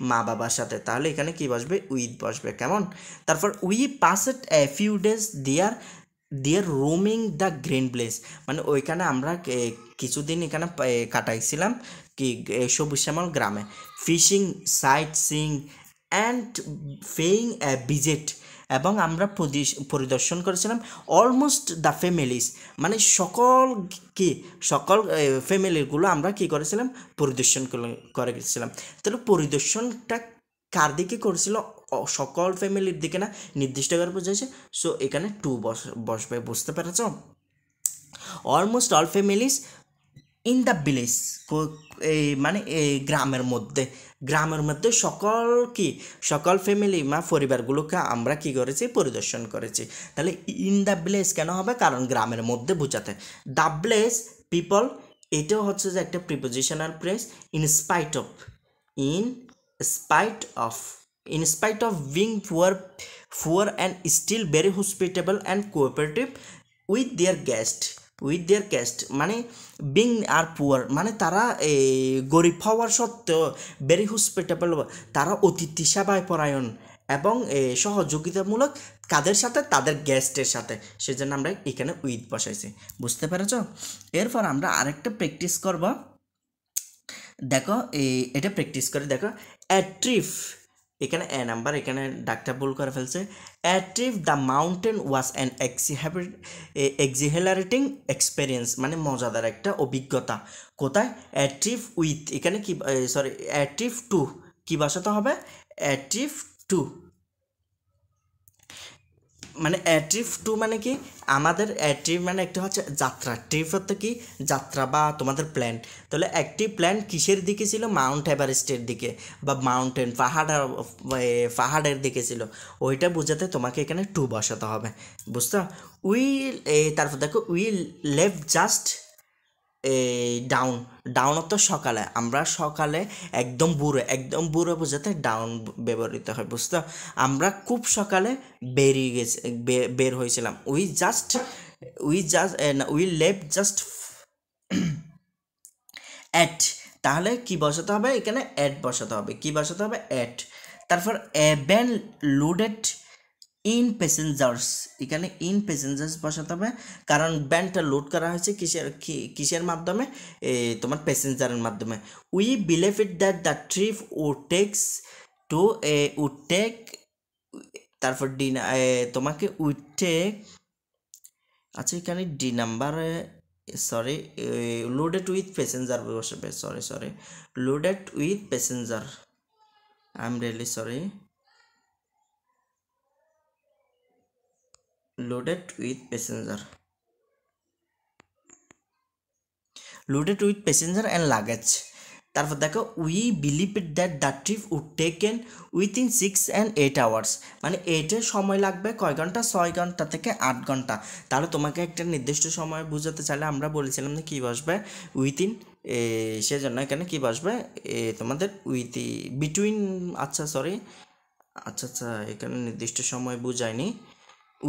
মা বাবার সাথে। তাহলে এখানে কি বসবে? উইথ বসবে। কেমন? তারপর we passed a few days দিয়ার রোমিং দ্য গ্রিন প্লেস, মানে ওইখানে আমরা কিছুদিন এখানে কাটাইছিলাম কি সবুজ শ্যামল গ্রামে, fishing, sightseeing and paying a visit, এবং আমরা পরিদর্শন করেছিলাম অলমোস্ট দ্য ফ্যামিলিস, মানে সকল ফ্যামিলিগুলো আমরা কি করেছিলাম? পরিদর্শন করে গেছিলাম। তাহলে পরিদর্শনটা কার দিকে করেছিল? সকল ফ্যামিলির দিকে না, নির্দিষ্ট করে বোঝাইছে। সো এখানে টু বসবে, বুঝতে পেরেছ? Almost all families in the village, এই মানে এই গ্রামের মধ্যে সকল ফ্যামিলি পরিবারগুলোকে আমরা কি করেছি? পরিদর্শন করেছি। তাহলে ইন দ্য ভিলেজ কেন হবে? কারণ গ্রামের মধ্যে বোঝাতে। দ্য ভিলেজ পিপল, এটাও হচ্ছে যে একটা prepositional press. In spite of, in spite of in spite of being poor and still very hospitable and cooperative with their guest মানে বিং আর পুয়ার মানে তারা গরিব হওয়ার সত্ত্বেও ভেরি হসপিটেবল, তারা অতিথি সেবায় পরায়ণ এবং সহযোগিতামূলক কাদের সাথে? তাদের গেস্টের সাথে, সেজন্য আমরা এখানে উইথ বসাইছি, বুঝতে পেরেছ? এরপর আমরা আরেকটা প্র্যাকটিস করব। দেখো এটা প্র্যাকটিস করে দেখো। অ্যাট্রিফ, এখানে এ নাম্বার, এখানে ডাক্তার ভুল করে ফেলছে। A trip the mountain was an exhilarating experience, মানে মজাদার একটা অভিজ্ঞতা। কোথায়? অ্যাট্রিভ উইথ, এখানে কি অ্যাট্রিভ টু কি বসাতে হবে? অ্যাট্রিভ টু, মানে ট্রিপ টু মানে কি? আমাদের ট্রিপ মানে একটা হচ্ছে যাত্রা, ট্রিপ হচ্ছে কি? যাত্রা বা তোমাদের প্ল্যান। তাহলে একটি প্ল্যান কিসের দিকে ছিল? মাউন্ট এভারেস্টের দিকে বা মাউন্টেন পাহাড়ের দিকে ছিল, ওইটা বোঝাতে তোমাকে এখানে টু বসাতে হবে, বুঝছো? তারপর দেখো উইল লেফট জাস্ট ডাউন অর্থ সকালে, আমরা সকালে একদম বুড়ো বোঝাতে ডাউন ব্যবহৃত হয়, বুঝতো? আমরা খুব সকালে বের হয়েছিলাম। উই লেফট জাস্ট অ্যাট, তাহলে কি বসাতে হবে? এখানে অ্যাট বসাতে হবে। কি বসাতে হবে? অ্যাট। তারপর ভ্যান লোডেড ইন প্যাসেঞ্জার্স, এখানে ইন প্যাসেঞ্জার্স বসাতে হবে, কারণ ভ্যানটা লোড করা হয়েছে কিসের মাধ্যমে? তোমার প্যাসেঞ্জারের মাধ্যমে। We believe it that the trip would take তারপর তোমাকে উঠে, আচ্ছা এখানে ডি নাম্বারে সরি লোডেড উইথ প্যাসেঞ্জার বসবে, sorry loaded with passenger, I am really sorry, loaded with passenger, loaded with passenger and luggage. তারপর দেখো we believe that the trip would taken within 6 and 8 hours, মানে এইটার সময় লাগবে কয় ঘন্টা, 6 ঘন্টা থেকে 8 ঘন্টা। তাহলে তোমাকে একটা নির্দিষ্ট সময় বোঝাতে চাইলে আমরা বলেছিলাম যে কী বসবে, উইথিন, সেজন্য এখানে কী বসবে তোমাদের উইথ বিটুইন, আচ্ছা সরি, আচ্ছা এখানে নির্দিষ্ট সময় বুঝায়নি,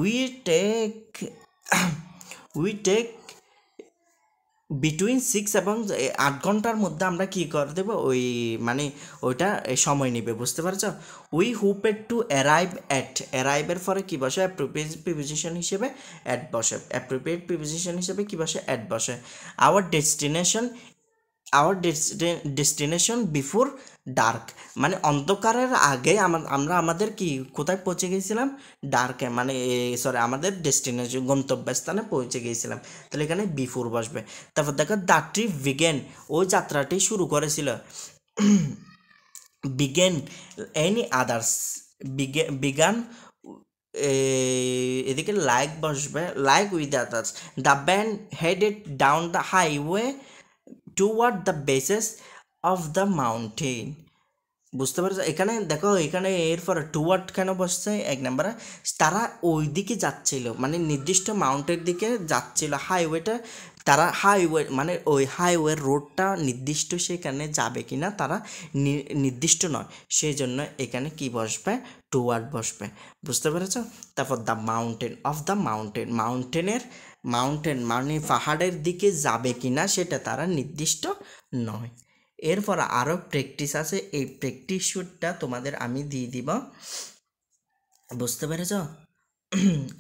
we take we take between 6 এবং 8 ঘন্টার মধ্যে আমরা কী করে দেবো, ওই মানে ওইটা সময় নেবে, বুঝতে পারছো। উই হুপেড টু অ্যারাইভের পরে কী বসে, অ্যাপ্রোপ্রিয়েট প্রিপোজিশন হিসেবে অ্যাট বসে, অ্যাপ্রোপ্রিয়েট প্রিপোজিশন হিসেবে কী বসে, অ্যাট বসে। আওয়ার ডেস্টিনেশন বিফোর ডার্ক, মানে অন্ধকারের আগে আমরা আমাদের কি কোথায় পৌঁছে গিয়েছিলাম, ডার্কে, মানে সরি আমাদের ডেস্টিনেশন গন্তব্যস্থানে পৌঁছে গিয়েছিলাম, তাহলে এখানে বিফোর বসবে। তারপর দেখো দ্য ট্রিপ বিগেন, ওই যাত্রাটি শুরু করেছিল, বিগেন এনি আদার্স, বিগান, এদিকে লাইক বসবে, like with others, the band headed down the highway toward the bases of the mountain. বুঝতে পারছো, এখানে দেখো এখানে এরপরে টুয়ার্ড কেন বসছে, এক নম্বরে তারা ওই দিকে যাচ্ছিল, মানে নির্দিষ্ট মাউন্টের দিকে যাচ্ছিল, হাইওয়েটা তারা হাইওয়ে মানে ওই হাইওয়ে রোডটা নির্দিষ্ট সেখানে যাবে কি না তারা নির্দিষ্ট নয়, সেই জন্য এখানে কি বসবে, টুয়ার্ড বসবে, বুঝতে পেরেছো। তারপর the mountain of the mountain মানে পাহাড়ের দিকে যাবে কি না সেটা তারা নির্দিষ্ট নয়। এরপর আরও প্র্যাকটিস আছে, এই প্র্যাকটিস শুটটা তোমাদের আমি দিয়ে দিব, বুঝতে পেরেছ,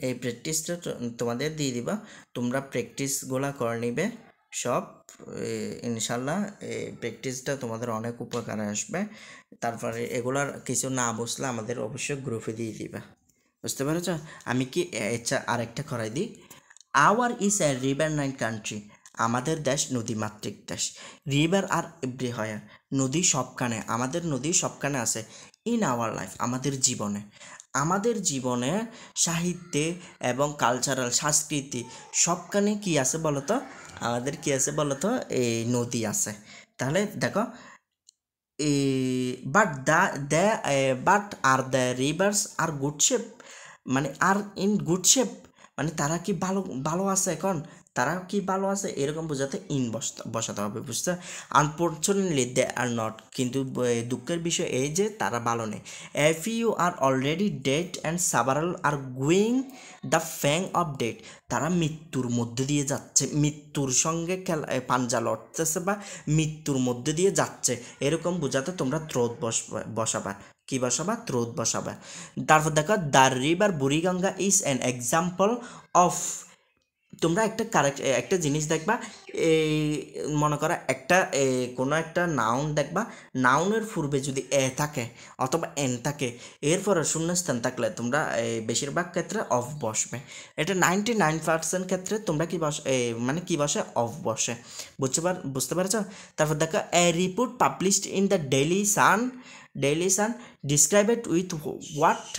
এই প্র্যাকটিসটা তোমাদের দিয়ে দিবা, তোমরা প্র্যাকটিসগুলো করে নিবে সব, ইনশাল্লাহ এই প্র্যাকটিসটা তোমাদের অনেক উপকারে আসবে। তারপরে এগুলার কিছু না বুঝলে আমাদের অবশ্যই গ্রুপে দিয়ে দিবা, বুঝতে পেরেছ। আমি কি আরেকটা করাই দিই, our is a riverine country, আমাদের দেশ নদীমাতৃক দেশ, রিভার আর এভরিহোয়ার, নদী সবখানে, আমাদের নদী সবখানে আছে, ইন আওয়ার লাইফ, আমাদের জীবনে সাহিত্যে এবং কালচারাল সংস্কৃতি সবখানে কি আছে বলতো, আমাদের কি আছে বলতো, এই নদী আছে। তাহলে দেখো but are the rivers are good shape, মানে আর ইন গুড শেপ, মানে তারা কি ভালো আছে, এখন তারা কি ভালো আছে এরকম বোঝাতে ইন বসাতে হবে, বুঝতে। আনফর্চুনেটলি দে আর নট, কিন্তু দুঃখের বিষয় এই যে তারা ভালো নেই। Few are already dead and several are going the fang of dead, তারা মৃত্যুর মধ্যে দিয়ে যাচ্ছে, মৃত্যুর সঙ্গে পাঞ্জা লড়তেছে বা মৃত্যুর মধ্যে দিয়ে যাচ্ছে, এরকম বোঝাতে তোমরা ত্রোধ বসাবা, কি বসাবা, ত্রোধ বসাবা। তারপর দেখো the river Buriganga is an example of, তোমরা একটা জিনিস দেখবা, এই মনে করো কোনো একটা নাউন দেখবা, নাউনের পূর্বে যদি এ থাকে অথবা এন থাকে, এরপরে শূন্যস্থান থাকলে তোমরা বেশিরভাগ ক্ষেত্রে অফ বসবে, এটা 99% ক্ষেত্রে তোমরা কি মানে কি বসে, অফ বসে, বুঝতে পারছ। তারপর দেখো a report published in the Daily Sun described with what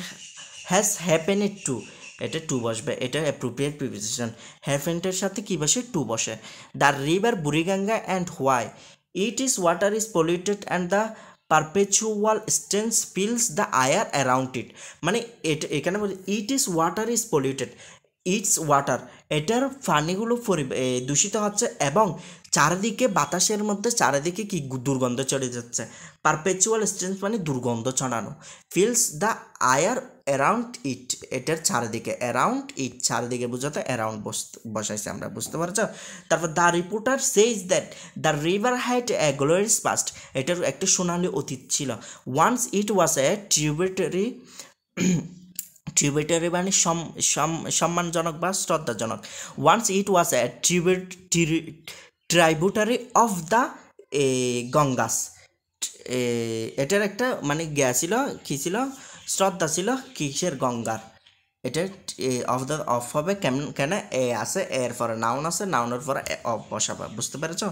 has happened to, এটা টু বসবে, এটা অ্যাপ্রোপ্রিয়েট প্রিপোজিশন, হ্যাপেন্টের সাথে কি বসে, টু বসে। The river Buriganga and why it is water is polluted and the perpetual stench fills the air around it, মানে এখানে বলি it is water is polluted, its water, এটার পানিগুলো দূষিত হচ্ছে এবং চারিদিকে বাতাসের মধ্যে চারিদিকে কি দুর্গন্ধ চড়ে যাচ্ছে, পারপেচুয়াল স্টেন্স মানে দুর্গন্ধ ছড়ানো, fills the air around it, এটার চারিদিকে, অ্যারাউন্ড ইট চারিদিকে বোঝাতে অ্যারাউন্ড বসাইছে আমরা, বুঝতে পারছো। তারপর the reporter সেইজ that the river had a glorious past, এটার একটা সোনালী অতীত ছিল, once it was A tributary মানে সম্মানজনক বা শ্রদ্ধাজনক, once it was a tributary of the Ganges, এটার একটা মানে ছিল কি ছিল, শ্রদ্ধা ছিল কিসের? গঙ্গার। এটা অফ হবে কেমন? কেন? এ আছে, এর পরে নাউন আছে, নাউনের পরে অফ বসাবে, বুঝতে পেরেছ?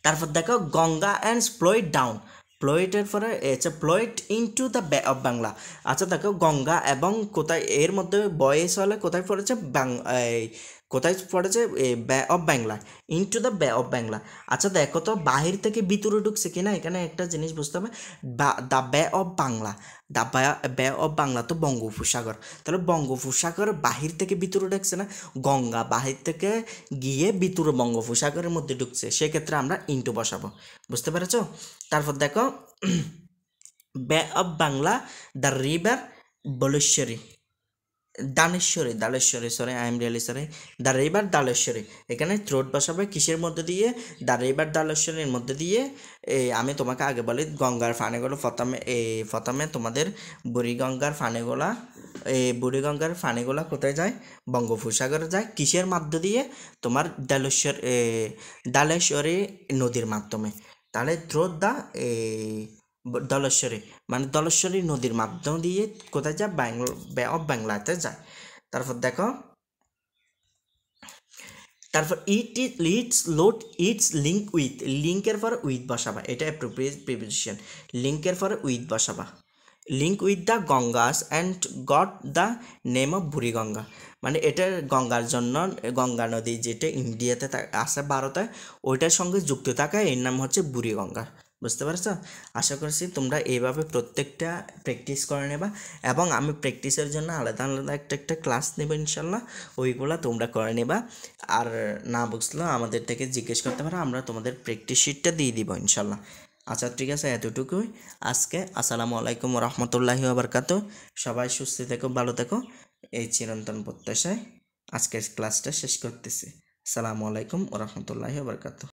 তারপর দেখো গঙ্গা অ্যান্ড ফ্লোইড ডাউন, ফ্লোইডের পরে হচ্ছে ফ্লোইড ইনটু দ্য বে অফ বাংলা। আচ্ছা দেখো গঙ্গা এবং কোথায় এর মধ্যে বয়েস হলে কোথায় পড়েছে? কোথায় পড়েছে? বে অফ বাংলা, ইনটু দ্য বে অফ বাংলা। আচ্ছা দেখো তো বাহির থেকে ভিতরে ঢুকছে কিনা, এখানে একটা জিনিস বুঝতে হবে। দ্য বে অফ বাংলা, দ্য বে অফ বাংলা তো বঙ্গোপসাগর, তাহলে বঙ্গোপসাগর বাহির থেকে ভিতরে ঢুকছে না, গঙ্গা বাহির থেকে গিয়ে ভিতরে বঙ্গোপসাগরের মধ্যে ঢুকছে, সেক্ষেত্রে আমরা ইনটু বসাবো, বুঝতে পেরেছ? তারপর দেখো bay of Bangla, the river Baleshwari, Dhaleshwari, sorry I am really sorry, the river Dhaleshwari. এখানে থ্রোট বসাবে কিসের মধ্যে দিয়ে? দ্য রিভার দালেশ্বরীর মধ্যে দিয়ে। আমি তোমাকে আগে বলি গঙ্গার ফানেগুলো প্রথমে তোমাদের বুড়িগঙ্গার ফানেগুলা, বুড়িগঙ্গার ফানেগুলা কোথায় যায়? বঙ্গোপসাগরে যায়। কিসের মাধ্য দিয়ে? তোমার দালেশ্বরী নদীর মাধ্যমে। তাহলে থ্রোট দ্য দলেশ্বরী, মানে দলেশ্বরী নদীর মাধ্যম দিয়ে কোথায় যায়? বে অফ বাংলাতে যায়। তারপর দেখো, তারপর it's load it's link with, লিঙ্কের পর উইথ বসাবা, এটা অ্যাপ্রোপ্রিয়েট প্রিপোজিশন। লিঙ্কের পরে উইথ বসাবা, link with the Ganges and got the name of Buriganga, মানে এটা গঙ্গার জন্য, গঙ্গা নদী যেটা ইন্ডিয়াতে আছে ভারতে, ওইটার সঙ্গে যুক্ত থাকা এর নাম হচ্ছে বুড়িগঙ্গা, বুঝতে পারছো? আশা করছি তোমরা এইভাবে প্রত্যেকটা প্র্যাকটিস করে নেবা, এবং আমি প্র্যাকটিসের জন্য আলাদা আলাদা একটা ক্লাস নেব ইনশাল্লাহ, ওইগুলো তোমরা করে নেবা। আর না বুঝলেও আমাদের থেকে জিজ্ঞেস করতে পারো, আমরা তোমাদের প্র্যাকটিস শিটটা দিয়ে দিব ইনশাল্লাহ। আচ্ছা ঠিক আছে, এতটুকুই আজকে। আসসালামু আলাইকুম রহমতুল্লাহি ওবরকাতুহ। সবাই সুস্থ থেকো, ভালো থেকো, এই চিরন্তন প্রত্যাশায় আজকের ক্লাসটা শেষ করতেছি। আসসালামু আলাইকুম রহমতুল্লাহি ওবরকাতুহ।